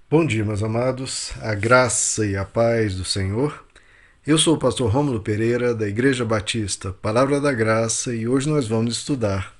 Bom dia, meus amados, a graça e a paz do Senhor. Eu sou o pastor Rômulo Pereira, da Igreja Batista Palavra da Graça, e hoje nós vamos estudar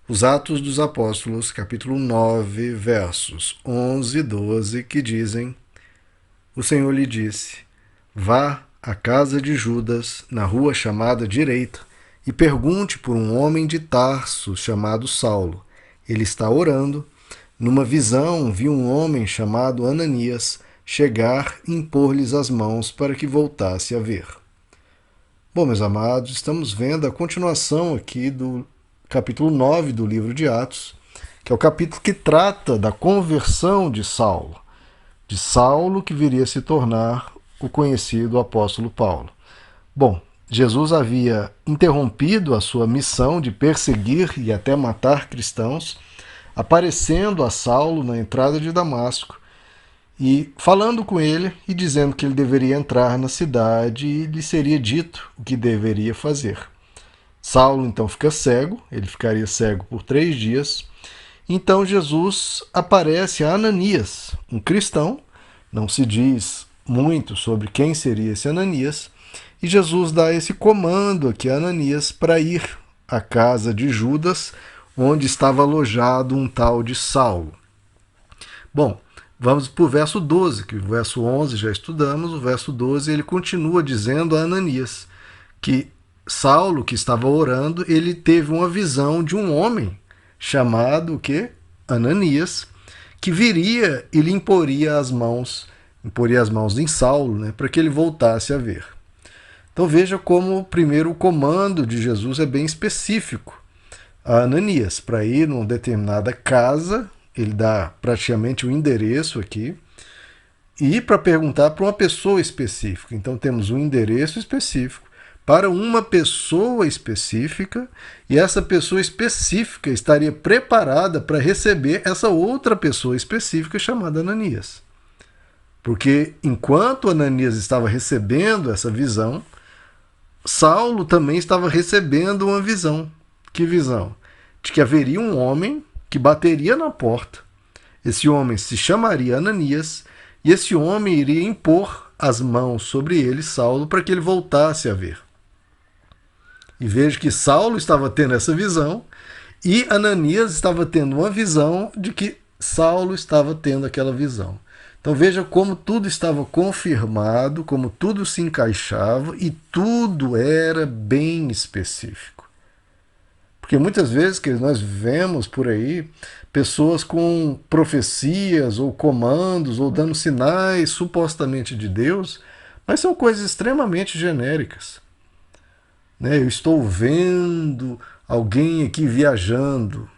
os Atos dos Apóstolos, capítulo 9, versos 11 e 12, que dizem: O Senhor lhe disse: Vá à casa de Judas, na rua chamada Direita, e pergunte por um homem de Tarso chamado Saulo. Ele está orando. Numa visão, viu um homem chamado Ananias chegar e impor-lhes as mãos para que voltasse a ver. Bom, meus amados, estamos vendo a continuação aqui do capítulo 9 do livro de Atos, que é o capítulo que trata da conversão de Saulo que viria a se tornar o conhecido apóstolo Paulo. Bom, Jesus havia interrompido a sua missão de perseguir e até matar cristãos, aparecendo a Saulo na entrada de Damasco e falando com ele e dizendo que ele deveria entrar na cidade e lhe seria dito o que deveria fazer. Saulo então fica cego, ele ficaria cego por 3 dias. Então Jesus aparece a Ananias, um cristão, não se diz muito sobre quem seria esse Ananias, e Jesus dá esse comando aqui a Ananias para ir à casa de Judas, onde estava alojado um tal de Saulo. Bom, vamos para o verso 12, que o verso 11 já estudamos, o verso 12 ele continua dizendo a Ananias que Saulo, que estava orando, ele teve uma visão de um homem chamado o quê? Ananias, que viria e lhe imporia as mãos em Saulo, né, para que ele voltasse a ver. Então veja como primeiro o comando de Jesus é bem específico a Ananias para ir numa determinada casa, ele dá praticamente o endereço aqui, e para perguntar para uma pessoa específica. Então temos um endereço específico para uma pessoa específica, e essa pessoa específica estaria preparada para receber essa outra pessoa específica chamada Ananias. Porque enquanto Ananias estava recebendo essa visão, Saulo também estava recebendo uma visão. Que visão? De que haveria um homem que bateria na porta. Esse homem se chamaria Ananias e esse homem iria impor as mãos sobre ele, Saulo, para que ele voltasse a ver. E veja que Saulo estava tendo essa visão e Ananias estava tendo uma visão de que Saulo estava tendo aquela visão. Então veja como tudo estava confirmado, como tudo se encaixava e tudo era bem específico. Porque muitas vezes que nós vemos por aí pessoas com profecias ou comandos ou dando sinais supostamente de Deus, mas são coisas extremamente genéricas. Né? Eu estou vendo alguém aqui viajando.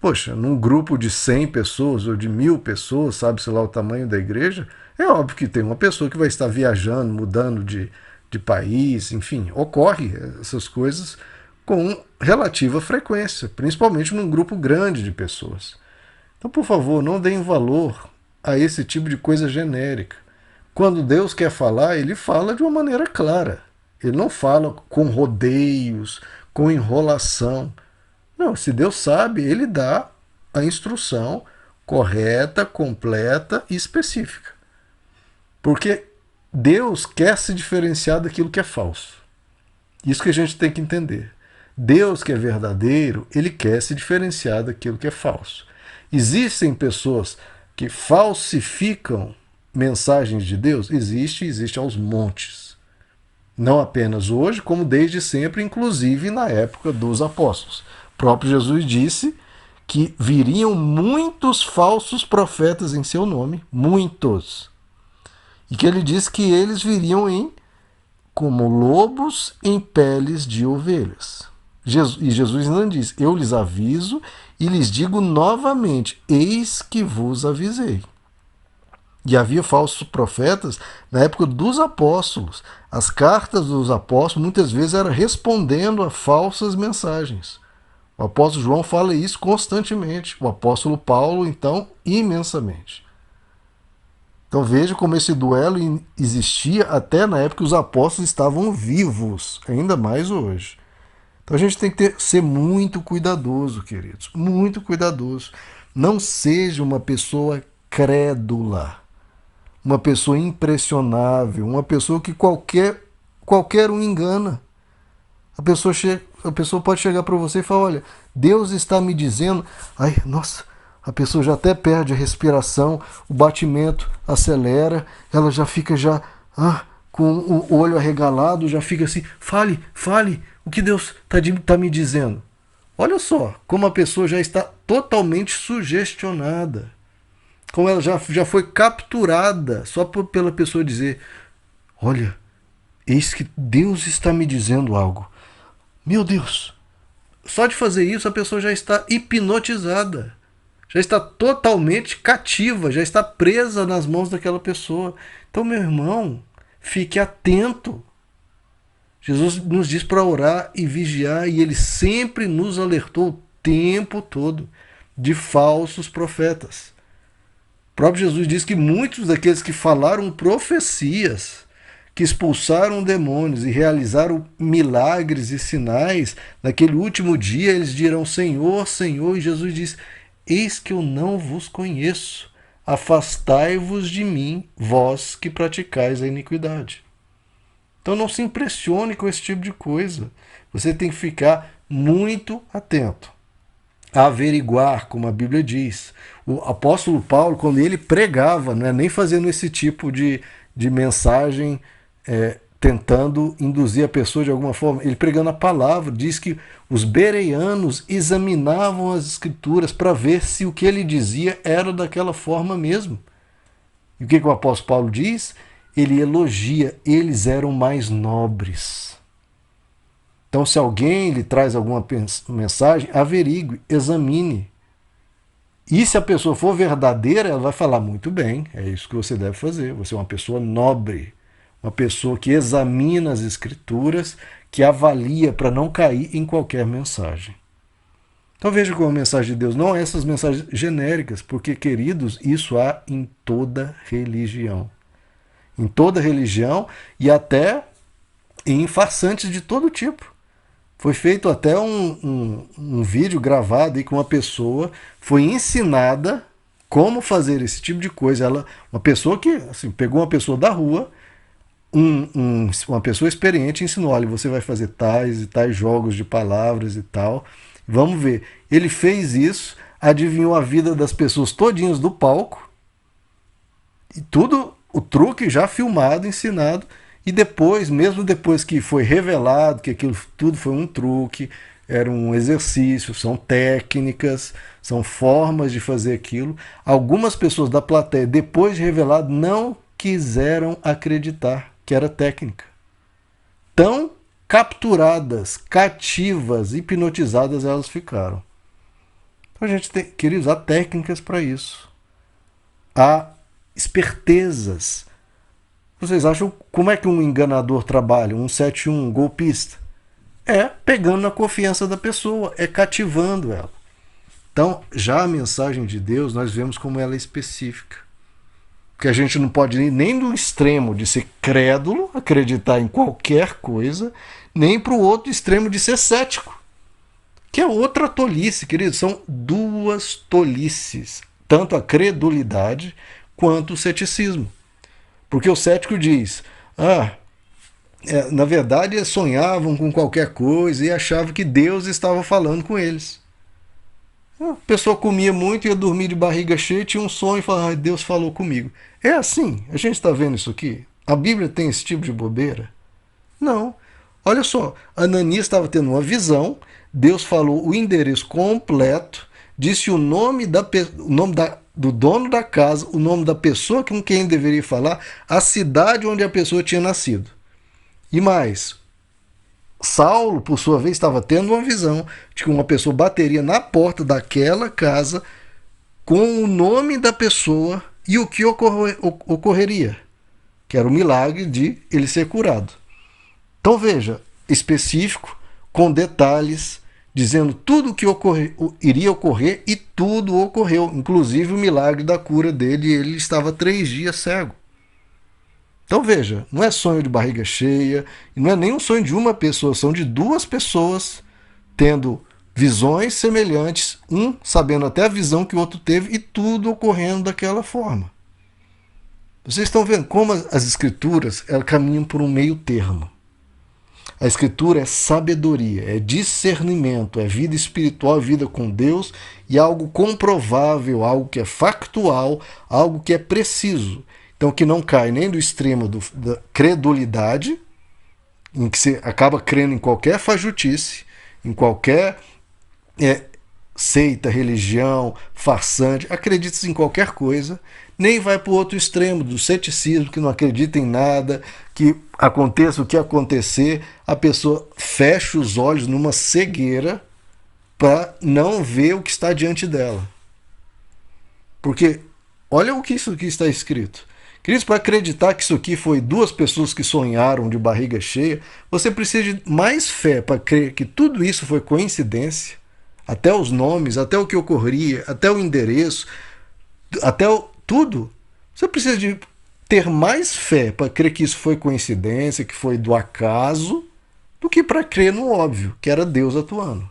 Poxa, num grupo de 100 pessoas ou de 1000 pessoas, sabe-se lá o tamanho da igreja, é óbvio que tem uma pessoa que vai estar viajando, mudando de país, enfim, ocorre essas coisas com relativa frequência, principalmente num grupo grande de pessoas. Então, por favor, não deem valor a esse tipo de coisa genérica. Quando Deus quer falar, ele fala de uma maneira clara. Ele não fala com rodeios, com enrolação. Não, se Deus sabe, ele dá a instrução correta, completa e específica. Porque Deus quer se diferenciar daquilo que é falso. Isso que a gente tem que entender. Deus que é verdadeiro, ele quer se diferenciar daquilo que é falso. Existem pessoas que falsificam mensagens de Deus? Existe aos montes. Não apenas hoje, como desde sempre, inclusive na época dos apóstolos. O próprio Jesus disse que viriam muitos falsos profetas em seu nome, muitos. E que ele disse que eles viriam como lobos em peles de ovelhas. E Jesus não diz: eu lhes aviso e lhes digo novamente, eis que vos avisei. E havia falsos profetas na época dos apóstolos. As cartas dos apóstolos muitas vezes eram respondendo a falsas mensagens. O apóstolo João fala isso constantemente. O apóstolo Paulo, então, imensamente. Então veja como esse duelo existia até na época que os apóstolos estavam vivos, ainda mais hoje. Então a gente tem que ser muito cuidadoso, queridos, muito cuidadoso. Não seja uma pessoa crédula, uma pessoa impressionável, uma pessoa que qualquer um engana. A pessoa pode chegar para você e falar, olha, Deus está me dizendo, ai, nossa, a pessoa já até perde a respiração, o batimento acelera, ela já fica com o olho arregalado, já fica assim, fale, o que Deus está me dizendo. Olha só, como a pessoa já está totalmente sugestionada, como ela já foi capturada só pela pessoa dizer, olha, eis que Deus está me dizendo algo. Meu Deus, só de fazer isso a pessoa já está hipnotizada, já está totalmente cativa, já está presa nas mãos daquela pessoa. Então, meu irmão, fique atento. Jesus nos diz para orar e vigiar, e ele sempre nos alertou o tempo todo de falsos profetas. O próprio Jesus diz que muitos daqueles que falaram profecias, que expulsaram demônios e realizaram milagres e sinais, naquele último dia eles dirão, Senhor, Senhor, e Jesus diz, eis que eu não vos conheço, afastai-vos de mim, vós que praticais a iniquidade. Então não se impressione com esse tipo de coisa. Você tem que ficar muito atento a averiguar, como a Bíblia diz. O apóstolo Paulo, quando ele pregava, não é nem fazendo esse tipo de mensagem, tentando induzir a pessoa de alguma forma, ele pregando a palavra, diz que os bereanos examinavam as escrituras para ver se o que ele dizia era daquela forma mesmo. E o que o apóstolo Paulo diz? Ele elogia, eles eram mais nobres. Então, se alguém lhe traz alguma mensagem, averigue, examine. E se a pessoa for verdadeira, ela vai falar, muito bem, é isso que você deve fazer. Você é uma pessoa nobre, uma pessoa que examina as escrituras, que avalia para não cair em qualquer mensagem. Então veja como a mensagem de Deus não é essas mensagens genéricas, porque, queridos, isso há em toda religião. Em toda religião e até em farsantes de todo tipo. Foi feito até um vídeo gravado aí com uma pessoa, foi ensinada como fazer esse tipo de coisa. Uma pessoa que pegou uma pessoa da rua, uma pessoa experiente, ensinou, olha, você vai fazer tais e tais jogos de palavras e tal. Vamos ver. Ele fez isso, adivinhou a vida das pessoas todinhas do palco, e tudo, o truque já filmado, ensinado, e depois, mesmo depois que foi revelado que aquilo tudo foi um truque, era um exercício, são técnicas, são formas de fazer aquilo, algumas pessoas da plateia, depois de revelado, não quiseram acreditar que era técnica. Tão capturadas, cativas, hipnotizadas elas ficaram. Então a gente tem que usar técnicas para isso. Há espertezas. Vocês acham como é que um enganador trabalha, um 171, um golpista? É pegando na confiança da pessoa, é cativando ela. Então, já a mensagem de Deus, nós vemos como ela é específica. Porque a gente não pode ir nem do extremo de ser crédulo, acreditar em qualquer coisa, nem para o outro extremo de ser cético. Que é outra tolice, queridos. São duas tolices. Tanto a credulidade quanto o ceticismo. Porque o cético diz, na verdade sonhavam com qualquer coisa e achavam que Deus estava falando com eles. A pessoa comia muito, ia dormir de barriga cheia, tinha um sonho e falava, Deus falou comigo. É assim, a gente está vendo isso aqui? A Bíblia tem esse tipo de bobeira? Não. Olha só, Ananias estava tendo uma visão, Deus falou o endereço completo, disse o nome do dono da casa, o nome da pessoa com quem deveria falar, a cidade onde a pessoa tinha nascido. E mais, Saulo, por sua vez, estava tendo uma visão de que uma pessoa bateria na porta daquela casa com o nome da pessoa e o que ocorreria, que era o milagre de ele ser curado. Então veja, específico, com detalhes, dizendo tudo o que iria ocorrer e tudo ocorreu, inclusive o milagre da cura dele, e ele estava 3 dias cego. Então veja, não é sonho de barriga cheia, e não é nem um sonho de uma pessoa, são de 2 pessoas tendo visões semelhantes, um sabendo até a visão que o outro teve e tudo ocorrendo daquela forma. Vocês estão vendo como as escrituras elas caminham por um meio termo. A escritura é sabedoria, é discernimento, é vida espiritual, vida com Deus e algo comprovável, algo que é factual, algo que é preciso. Então que não cai nem do extremo da credulidade, em que você acaba crendo em qualquer fajutice, em qualquer seita, religião, farsante, acredita em qualquer coisa, nem vai para o outro extremo do ceticismo, que não acredita em nada, que aconteça o que acontecer, a pessoa fecha os olhos numa cegueira para não ver o que está diante dela. Porque olha o que isso aqui está escrito. Queridos, para acreditar que isso aqui foi duas pessoas que sonharam de barriga cheia, você precisa de mais fé para crer que tudo isso foi coincidência, até os nomes, até o que ocorria, até o endereço, até tudo. Você precisa de ter mais fé para crer que isso foi coincidência, que foi do acaso, do que para crer no óbvio, que era Deus atuando.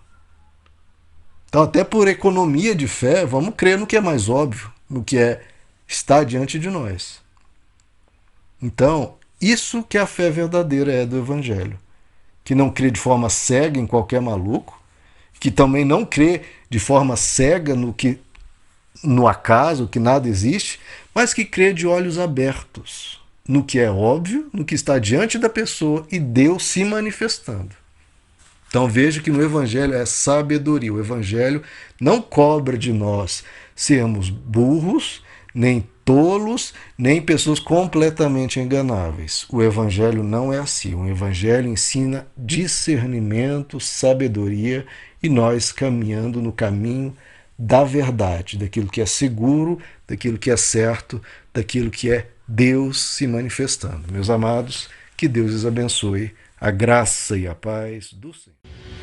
Então, até por economia de fé, vamos crer no que é mais óbvio, no que está diante de nós. Então, isso que a fé verdadeira é do Evangelho. Que não crê de forma cega em qualquer maluco, que também não crê de forma cega no acaso, que nada existe, mas que crê de olhos abertos no que é óbvio, no que está diante da pessoa e Deus se manifestando. Então veja que no Evangelho é sabedoria. O Evangelho não cobra de nós sermos burros, nem tolos, nem pessoas completamente enganáveis. O Evangelho não é assim. O Evangelho ensina discernimento, sabedoria e nós caminhando no caminho da verdade, daquilo que é seguro, daquilo que é certo, daquilo que é Deus se manifestando. Meus amados, que Deus os abençoe. A graça e a paz do Senhor.